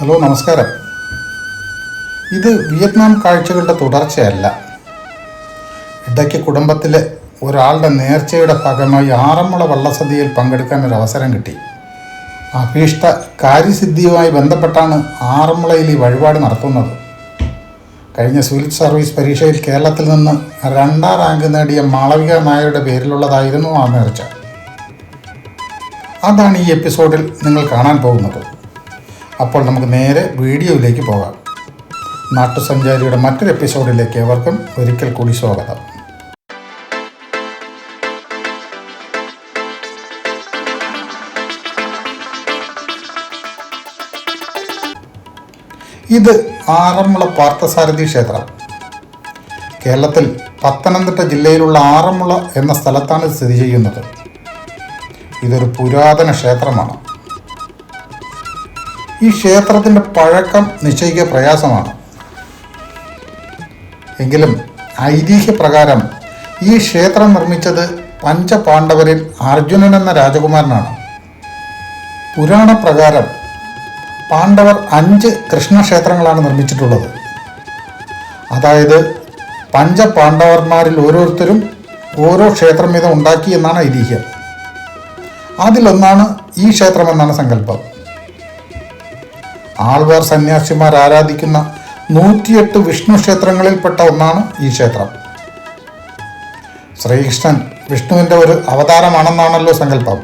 Hello, നമസ്കാരം. ഇത് Vietnam കാഴ്ചകളുടെ തുടർച്ചയല്ല. ഇടയ്ക്ക് കുടുംബത്തിലെ ഒരാളുടെ നേർച്ചയുടെ ഭാഗമായി ആറന്മുള വള്ളസദ്യയിൽ പങ്കെടുക്കാൻ ഒരു അവസരം കിട്ടി. അഭീഷ്ട കാര്യസിദ്ധിയുമായി ബന്ധപ്പെട്ടാണ് ആറന്മുളയിൽ ഈ വഴിപാട് നടത്തുന്നത്. കഴിഞ്ഞ സിവിൽ സർവീസ് പരീക്ഷയിൽ കേരളത്തിൽ നിന്ന് 2ാം റാങ്ക് നേടിയ മാളവിക നായരുടെ പേരിലുള്ളതായിരുന്നു ആ നേർച്ച. അതാണ് ഈ എപ്പിസോഡിൽ നിങ്ങൾ കാണാൻ പോകുന്നത്. അപ്പോൾ നമുക്ക് നേരെ വീഡിയോയിലേക്ക് പോകാം. നാട്ടുസഞ്ചാരിയുടെ മറ്റൊരു എപ്പിസോഡിലേക്ക് ഏവർക്കും ഒരിക്കൽ കൂടി സ്വാഗതം. ഇത് ആറന്മുള പാർത്ഥസാരഥി ക്ഷേത്രം. കേരളത്തിൽ പത്തനംതിട്ട ജില്ലയിലുള്ള ആറന്മുള എന്ന സ്ഥലത്താണ് ഇത് സ്ഥിതി ചെയ്യുന്നത്. ഇതൊരു പുരാതന ക്ഷേത്രമാണ്. ഈ ക്ഷേത്രത്തിൻ്റെ പഴക്കം നിശ്ചയിക്കുക പ്രയാസമാണ്. എങ്കിലും ഐതിഹ്യപ്രകാരം ഈ ക്ഷേത്രം നിർമ്മിച്ചത് പഞ്ചപാണ്ഡവരിൽ അർജുനൻ എന്ന രാജകുമാരനാണ്. പുരാണപ്രകാരം പാണ്ഡവർ 5 കൃഷ്ണക്ഷേത്രങ്ങളാണ് നിർമ്മിച്ചിട്ടുള്ളത്. അതായത് പഞ്ചപാണ്ഡവർമാരിൽ ഓരോരുത്തരും ഓരോ ക്ഷേത്രം വീതം ഉണ്ടാക്കി എന്നാണ് ഐതിഹ്യം. അതിലൊന്നാണ് ഈ ക്ഷേത്രമെന്നാണ് സങ്കല്പം. ആൾവാർ സന്യാസിമാർ ആരാധിക്കുന്ന 108 വിഷ്ണു ക്ഷേത്രങ്ങളിൽപ്പെട്ട ഒന്നാണ് ഈ ക്ഷേത്രം. ശ്രീകൃഷ്ണൻ വിഷ്ണുവിൻ്റെ ഒരു അവതാരമാണെന്നാണല്ലോ സങ്കല്പം.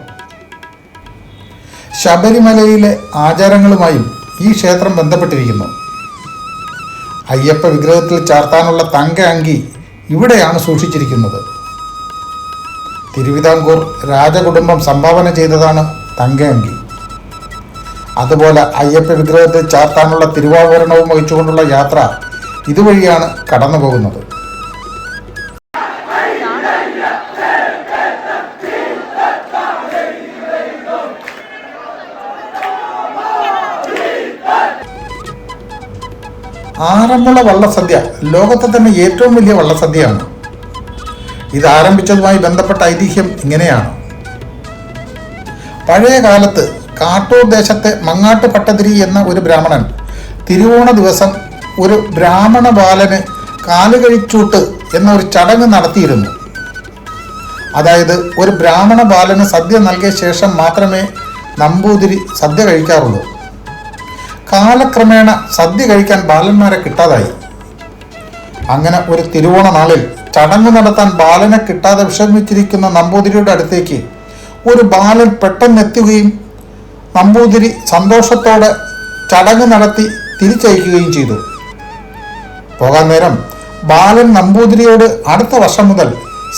ശബരിമലയിലെ ആചാരങ്ങളുമായും ഈ ക്ഷേത്രം ബന്ധപ്പെട്ടിരിക്കുന്നു. അയ്യപ്പ വിഗ്രഹത്തിൽ ചാർത്താനുള്ള തങ്ക അങ്കി ഇവിടെയാണ് സൂക്ഷിച്ചിരിക്കുന്നത്. തിരുവിതാംകൂർ രാജകുടുംബം സംഭാവന ചെയ്തതാണ് തങ്ക അങ്കി. അതുപോലെ അയ്യപ്പ വിഗ്രഹത്തിൽ ചാർത്താനുള്ള തിരുവാഭരണവും വഹിച്ചുകൊണ്ടുള്ള യാത്ര ഇതുവഴിയാണ് കടന്നു പോകുന്നത്. ആറന്മുള വള്ളസദ്യ ലോകത്തെ തന്നെ ഏറ്റവും വലിയ വള്ളസദ്യയാണ്. ഇത് ആരംഭിച്ചതുമായി ബന്ധപ്പെട്ട ഐതിഹ്യം ഇങ്ങനെയാണ്. പഴയ കാലത്ത് കാട്ടൂർ ദേശത്തെ മങ്ങാട്ട് പട്ടതിരി എന്ന ഒരു ബ്രാഹ്മണൻ തിരുവോണ ദിവസം ഒരു ബ്രാഹ്മണ ബാലന് കാലുകഴിച്ചൂട്ട് എന്ന ഒരു ചടങ്ങ് നടത്തിയിരുന്നു. അതായത് ഒരു ബ്രാഹ്മണ ബാലന് സദ്യ നൽകിയ ശേഷം മാത്രമേ നമ്പൂതിരി സദ്യ കഴിക്കാറുള്ളൂ. കാലക്രമേണ സദ്യ കഴിക്കാൻ ബാലന്മാരെ കിട്ടാതായി. അങ്ങനെ ഒരു തിരുവോണ നാളിൽ ചടങ്ങ് നടത്താൻ ബാലനെ കിട്ടാതെ വിഷമിച്ചിരിക്കുന്ന നമ്പൂതിരിയുടെ അടുത്തേക്ക് ഒരു ബാലൻ പെട്ടെന്നെത്തുകയും നമ്പൂതിരി സന്തോഷത്തോടെ ചടങ്ങ് നടത്തി തിരിച്ചയക്കുകയും ചെയ്തു. പോകാൻ നേരം ബാലൻ നമ്പൂതിരിയോട് അടുത്ത വർഷം മുതൽ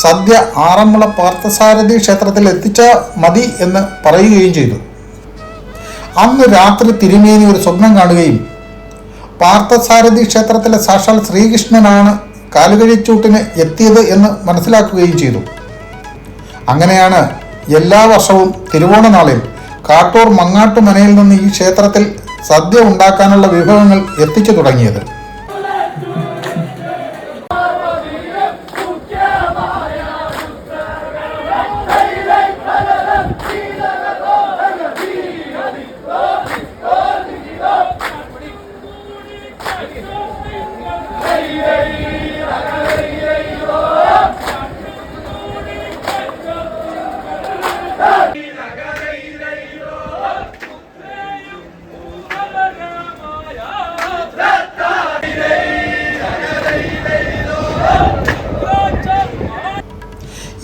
സദ്യ ആറന്മുള പാർത്ഥസാരഥി ക്ഷേത്രത്തിൽ എത്തിച്ചാൽ മതി എന്ന് പറയുകയും ചെയ്തു. അന്ന് രാത്രി തിരുമേനി ഒരു സ്വപ്നം കാണുകയും പാർത്ഥസാരഥി ക്ഷേത്രത്തിലെ സാക്ഷാൽ ശ്രീകൃഷ്ണനാണ് കാലുകഴിച്ചൂട്ടിന് എത്തിയത് എന്ന് മനസ്സിലാക്കുകയും ചെയ്തു. അങ്ങനെയാണ് എല്ലാ വർഷവും തിരുവോണ നാളിൽ കാട്ടൂർ മങ്ങാട്ടുമനയിൽ നിന്ന് ഈ ക്ഷേത്രത്തിൽ സദ്യ ഉണ്ടാക്കാനുള്ള വിഭവങ്ങൾ എത്തിച്ചു തുടങ്ങിയത്.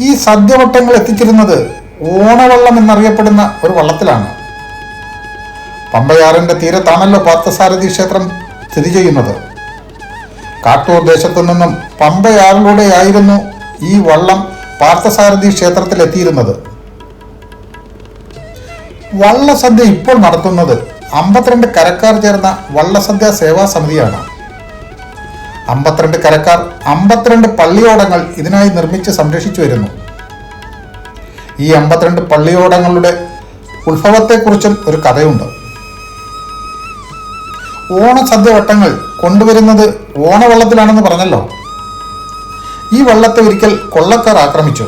ഈ സദ്യവട്ടങ്ങൾ എത്തിച്ചിരുന്നത് ഓണവള്ളം എന്നറിയപ്പെടുന്ന ഒരു വള്ളത്തിലാണ്. പമ്പയാറിന്റെ തീരത്താണല്ലോ പാർത്ഥസാരഥി ക്ഷേത്രം സ്ഥിതി ചെയ്യുന്നത്. കാട്ടൂർ ദേശത്തു നിന്നും പമ്പയാറിലൂടെയായിരുന്നു ഈ വള്ളം പാർത്ഥസാരഥി ക്ഷേത്രത്തിൽ എത്തിയിരുന്നത്. വള്ളസദ്യ ഇപ്പോൾ നടത്തുന്നത് 52 കരക്കാർ ചേർന്ന വള്ളസദ്യ സേവാ സമിതിയാണ്. 52 കരക്കാർ 52 പള്ളിയോടങ്ങൾ ഇതിനായി നിർമ്മിച്ച് സംരക്ഷിച്ചു വരുന്നു. ഈ 52 പള്ളിയോടങ്ങളുടെ ഉത്ഭവത്തെക്കുറിച്ചും ഒരു കഥയുണ്ട്. ഓണസദ്യ വട്ടങ്ങൾ കൊണ്ടുവരുന്നത് ഓണവള്ളത്തിലാണെന്ന് പറഞ്ഞല്ലോ. ഈ വള്ളത്തെ ഒരിക്കൽ കൊള്ളക്കാർ ആക്രമിച്ചു.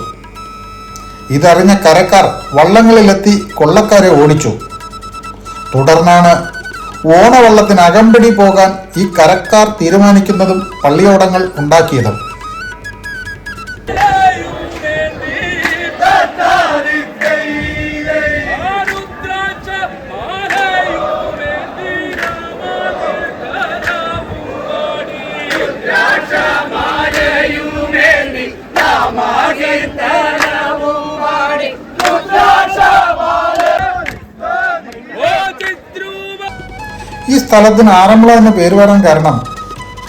ഇതറിഞ്ഞ കരക്കാർ വള്ളങ്ങളിലെത്തി കൊള്ളക്കാരെ ഓടിച്ചു. തുടർന്നാണ് ഓണവള്ളത്തിന് അകമ്പടി പോകാൻ ഈ കരക്കാർ തീരുമാനിക്കുന്നതും പള്ളിയോടങ്ങൾ ഉണ്ടാക്കിയതും. ഈ സ്ഥലത്തിന് ആറന്മുള എന്ന പേര് വരാൻ കാരണം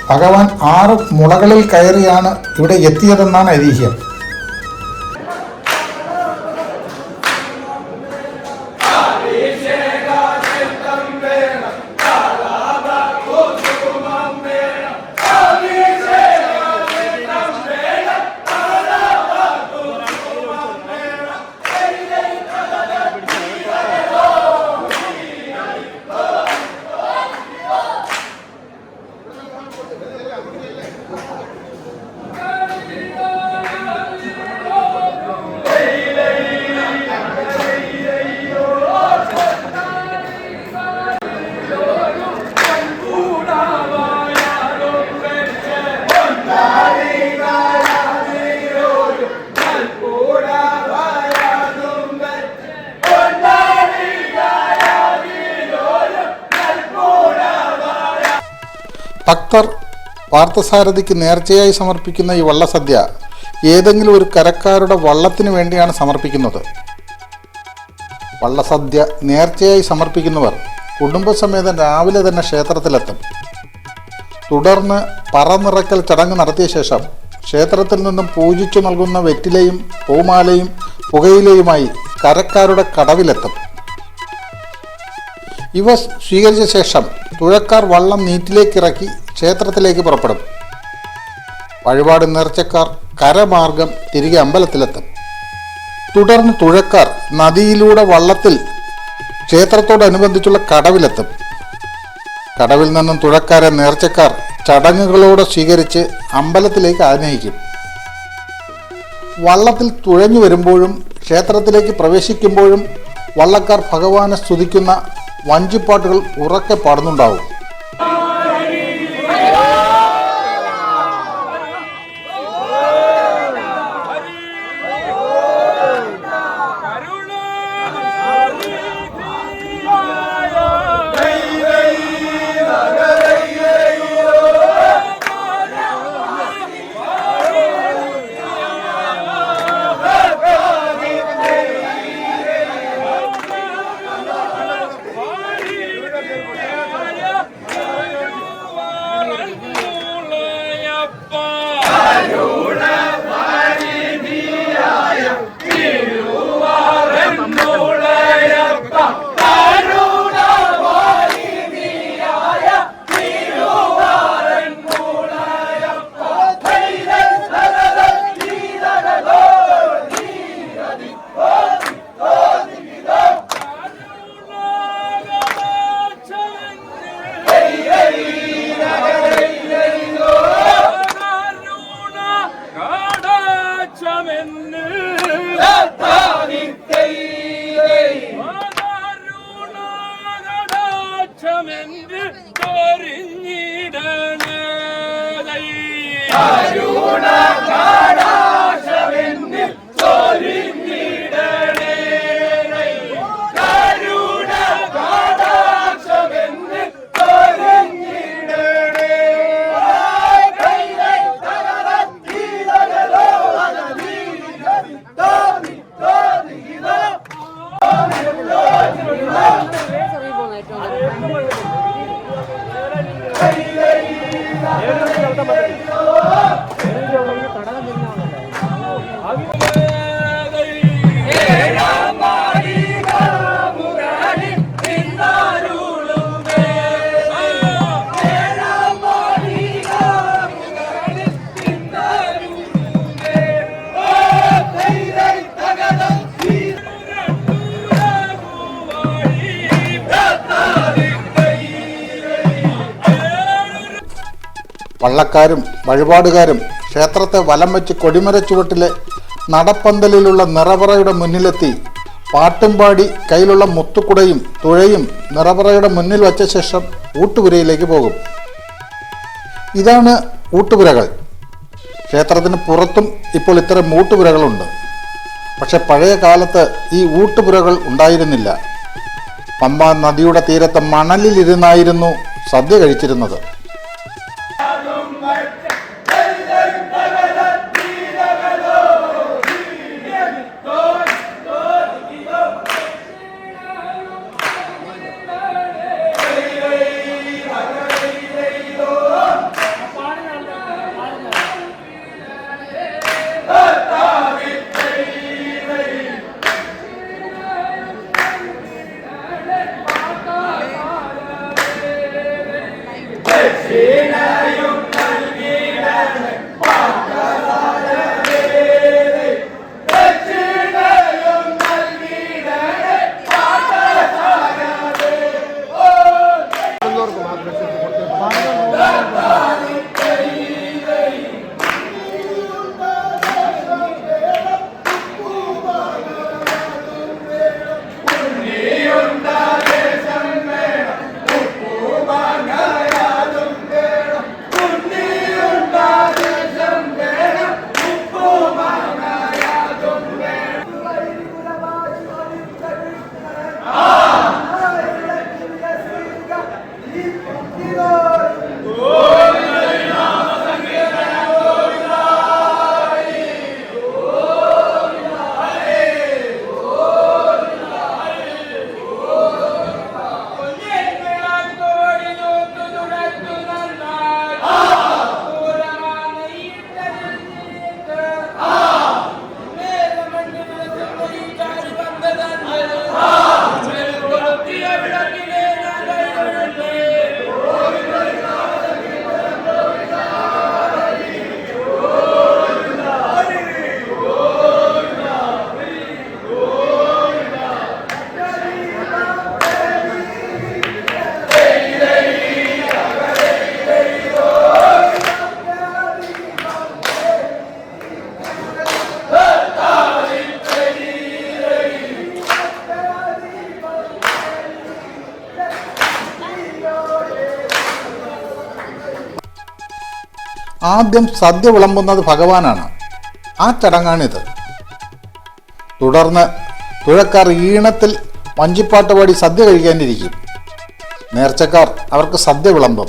ഭഗവാൻ 6 മുളകളിൽ കയറിയാണ് ഇവിടെ എത്തിയതെന്നാണ് ഐതിഹ്യം. ഭക്തർ പാർത്ഥസാരഥിക്ക് നേർച്ചയായി സമർപ്പിക്കുന്ന ഈ വള്ളസദ്യ ഏതെങ്കിലും ഒരു കരക്കാരുടെ വള്ളത്തിന് വേണ്ടിയാണ് സമർപ്പിക്കുന്നത്. വള്ളസദ്യ നേർച്ചയായി സമർപ്പിക്കുന്നവർ കുടുംബസമേതം രാവിലെ തന്നെ ക്ഷേത്രത്തിലെത്തും. തുടർന്ന് പറനിറക്കൽ ചടങ്ങ് നടത്തിയ ശേഷം ക്ഷേത്രത്തിൽ നിന്നും പൂജിച്ചു നൽകുന്ന വെറ്റിലയും പൂമാലയും പുകയിലയുമായി കരക്കാരുടെ കടവിലെത്തും. ഇവ സ്വീകരിച്ച ശേഷം തുഴക്കാർ വള്ളം നീറ്റിലേക്കിറക്കി ക്ഷേത്രത്തിലേക്ക് പുറപ്പെടും. വഴിപാട് നേർച്ചക്കാർ കരമാർഗം തിരികെ അമ്പലത്തിലെത്തും. തുടർന്ന് തുഴക്കാർ നദിയിലൂടെ വള്ളത്തിൽ ക്ഷേത്രത്തോടനുബന്ധിച്ചുള്ള കടവിലെത്തും. കടവിൽ നിന്നും തുഴക്കാരെ നേർച്ചക്കാർ ചടങ്ങുകളോടെ സ്വീകരിച്ച് അമ്പലത്തിലേക്ക് ആനയിക്കും. വള്ളത്തിൽ തുഴഞ്ഞു വരുമ്പോഴും ക്ഷേത്രത്തിലേക്ക് പ്രവേശിക്കുമ്പോഴും വള്ളക്കാർ ഭഗവാനെ സ്തുതിക്കുന്ന വഞ്ചിപ്പാട്ടുകൾ ഉറക്കെ പാടുന്നുണ്ടാവും. വള്ളക്കാരും വഴിപാടുകാരും ക്ഷേത്രത്തെ വലം വെച്ച് കൊടിമര ചുവട്ടിലെ നടപ്പന്തലിലുള്ള നിറവറയുടെ മുന്നിലെത്തി പാട്ടും പാടി കയ്യിലുള്ള മുത്തുക്കുടയും തുഴയും നിറപറയുടെ മുന്നിൽ വച്ച ശേഷം ഊട്ടുപുരയിലേക്ക് പോകും. ഇതാണ് ഊട്ടുപുരകൾ. ക്ഷേത്രത്തിന് പുറത്തും ഇപ്പോൾ ഇത്തരം ഊട്ടുപുരകളുണ്ട്. പക്ഷെ പഴയ കാലത്ത് ഈ ഊട്ടുപുരകൾ ഉണ്ടായിരുന്നില്ല. പമ്പ നദിയുടെ തീരത്ത് മണലിലിരുന്നായിരുന്നു സദ്യ കഴിച്ചിരുന്നത്. ആദ്യം സദ്യ വിളമ്പുന്നത് ഭഗവാനാണ്. ആ ചടങ്ങാണിത്. തുടർന്ന് തുഴക്കാർ ഈണത്തിൽ വഞ്ചിപ്പാട്ട് പാടി സദ്യ കഴിക്കാനിരിക്കും. നേർച്ചക്കാർ അവർക്ക് സദ്യ വിളമ്പും.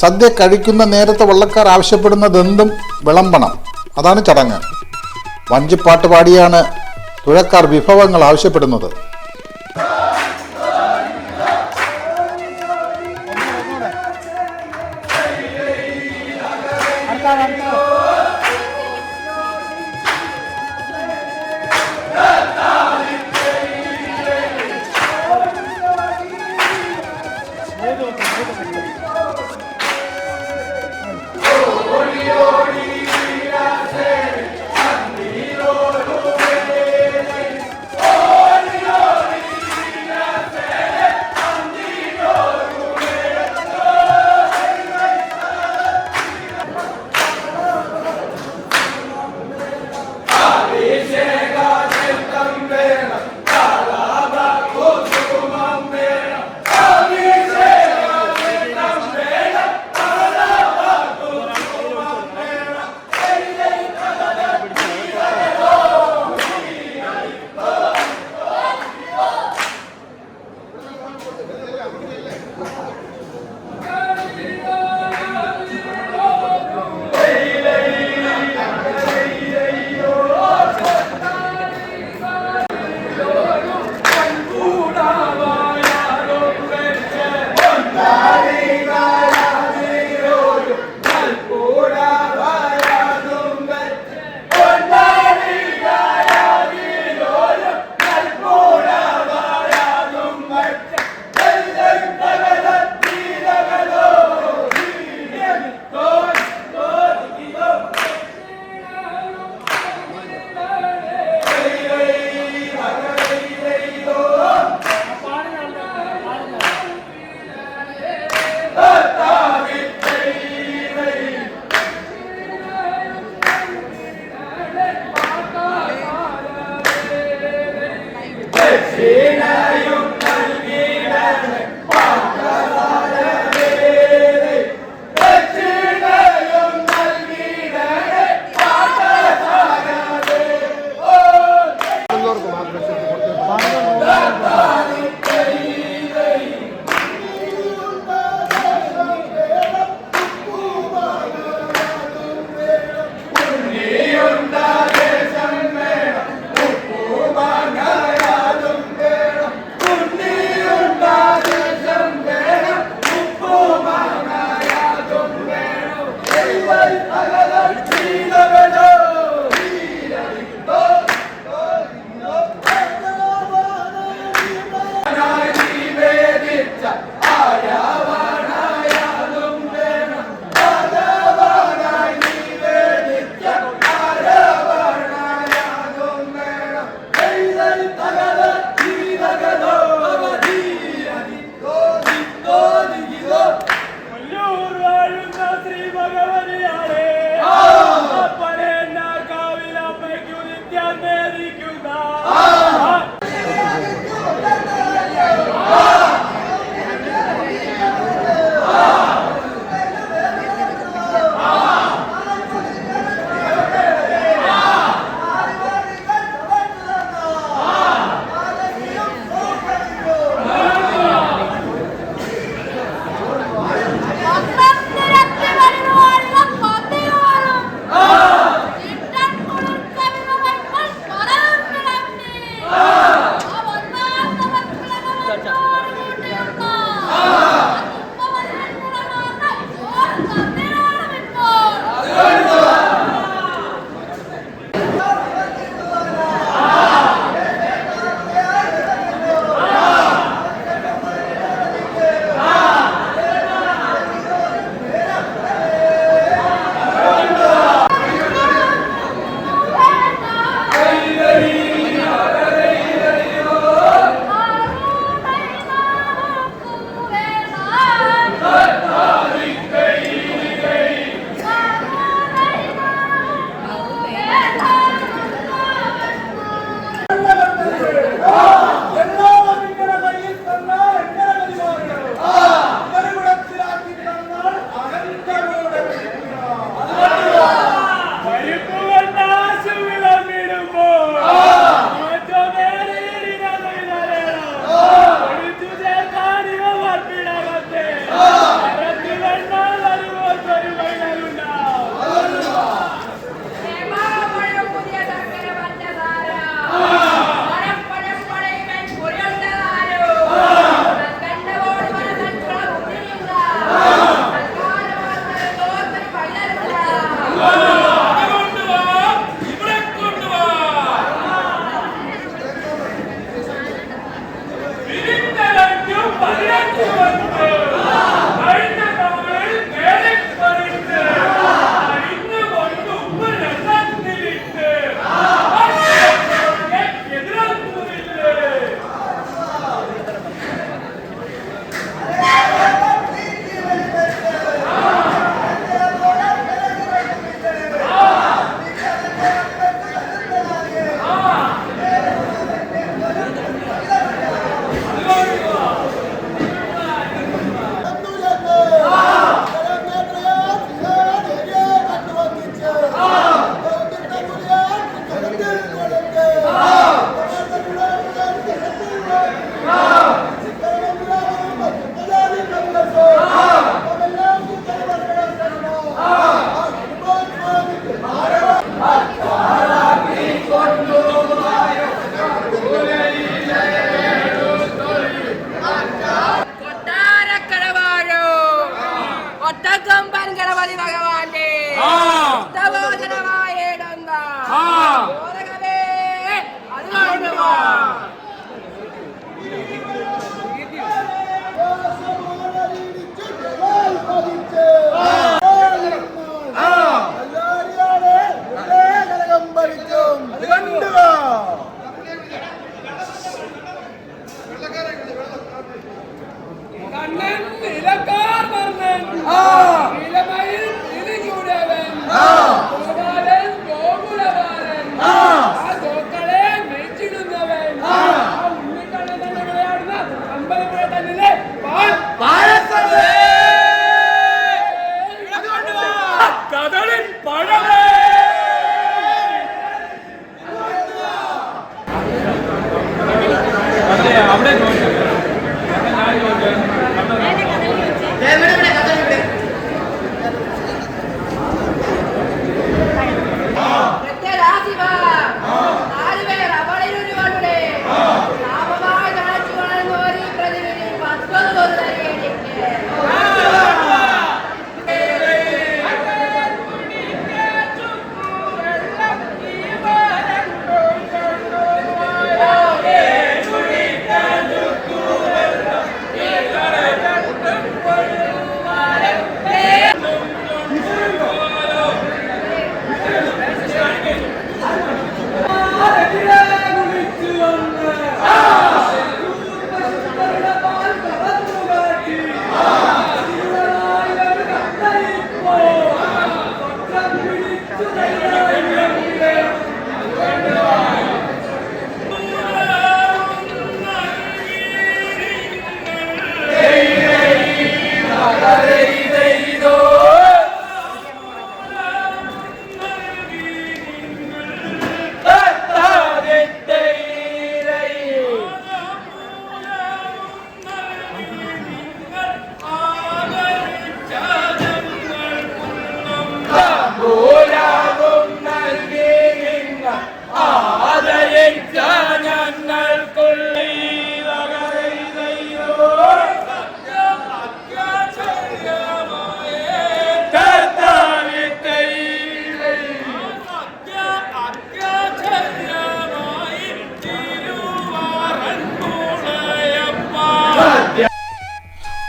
സദ്യ കഴിക്കുന്ന നേരത്തെ വള്ളക്കാർ ആവശ്യപ്പെടുന്നതെന്തും വിളമ്പണം. അതാണ് ചടങ്ങ്. വഞ്ചിപ്പാട്ട് പാടിയാണ് തുഴക്കാർ വിഭവങ്ങൾ ആവശ്യപ്പെടുന്നത്. Oh,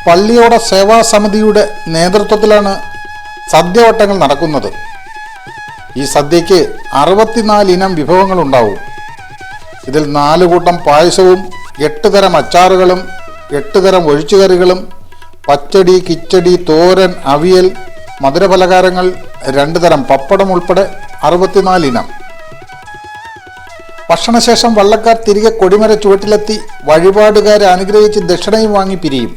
പള്ളിയോട സേവാ സമിതിയുടെ നേതൃത്വത്തിലാണ് സദ്യവട്ടങ്ങൾ നടക്കുന്നത്. ഈ സദ്യയ്ക്ക് 64 ഇനം വിഭവങ്ങളുണ്ടാവും. ഇതിൽ 4 കൂട്ടം പായസവും 8 തരം അച്ചാറുകളും 8 തരം ഒഴിച്ചുകറികളും പച്ചടി, കിച്ചടി, തോരൻ, അവിയൽ, മധുരപലഹാരങ്ങൾ, 2 തരം പപ്പടം ഉൾപ്പെടെ 64 ഇനം. ഭക്ഷണശേഷം വള്ളക്കാർ തിരികെ കൊടിമര ചുവട്ടിലെത്തി വഴിപാടുകാരെ അനുഗ്രഹിച്ച് ദക്ഷിണയും വാങ്ങി പിരിയും.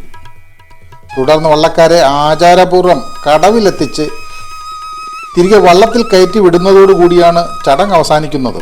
തുടർന്ന് വള്ളക്കാരെ ആചാരപൂർവ്വം കടവിലെത്തിച്ച് തിരികെ വള്ളത്തിൽ കയറ്റി വിടുന്നതോടുകൂടിയാണ് ചടങ്ങ് അവസാനിക്കുന്നത്.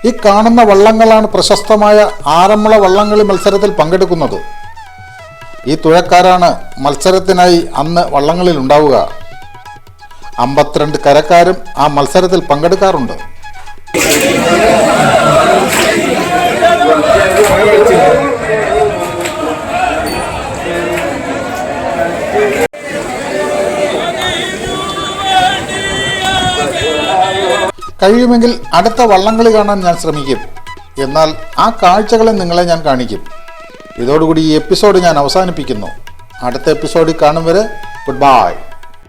ഈ കാണുന്ന വള്ളങ്ങളാണ് പ്രശസ്തമായ ആറന്മുള വള്ളംകളി മത്സരത്തിൽ പങ്കെടുക്കുന്നത്. ഈ തുഴക്കാരാണ് മത്സരത്തിനായി അന്ന് വള്ളങ്ങളിൽ ഉണ്ടാവുക. 52 കരക്കാരും ആ മത്സരത്തിൽ പങ്കെടുക്കാറുണ്ട്. കഴിയുമെങ്കിൽ അടുത്ത വള്ളംകളി കാണാൻ ഞാൻ ശ്രമിക്കും. എന്നാൽ ആ കാഴ്ചകളെ നിങ്ങളെ ഞാൻ കാണിക്കും. ഇതോടുകൂടി ഈ എപ്പിസോഡ് ഞാൻ അവസാനിപ്പിക്കുന്നു. അടുത്ത എപ്പിസോഡിൽ കാണും വരെ ഗുഡ് ബൈ.